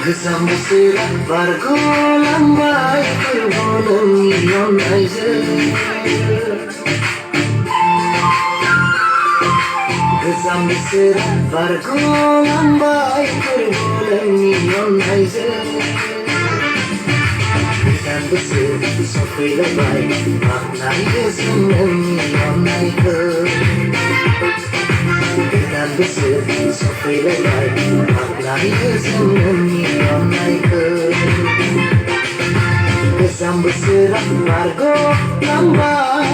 Goesam beserat bargolambai kurbolong iyon ay Goesam beserat bargolambai kurbolong iyon ay Goesam beserat sofi labay maknai goesam iyon ay Besar sampai lebar maknai goesam iyon ay Goesam beserat bargolambai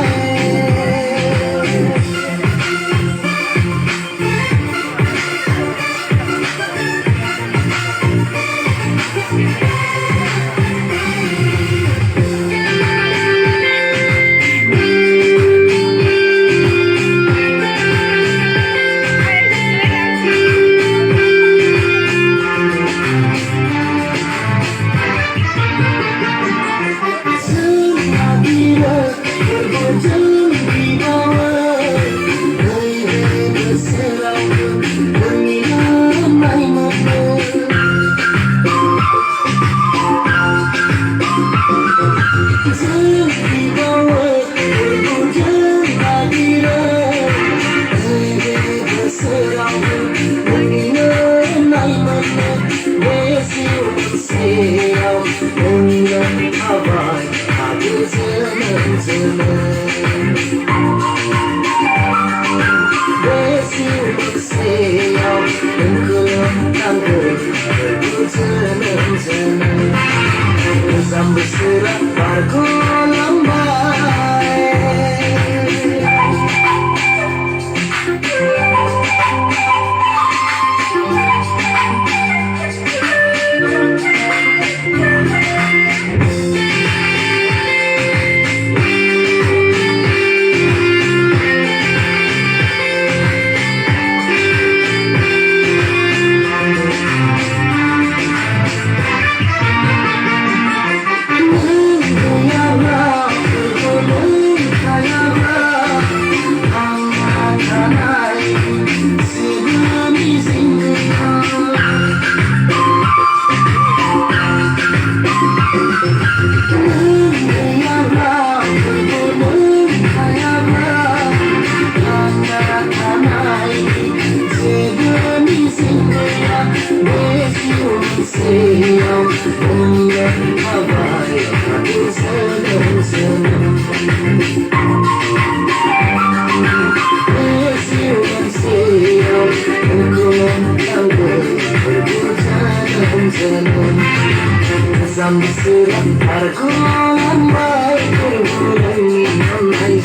Goesam beserat bargolambai Goesam beserat bargolambai kurbolong iyon ay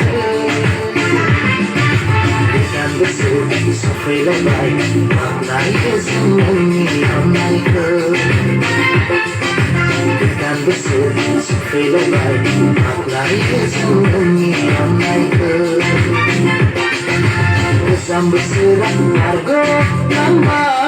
Goesam beserat sampai lebar maknai goesam iyon ay Goesam beserat sampai lebar maknai goesam iyon ay Goesam beserat bargolambai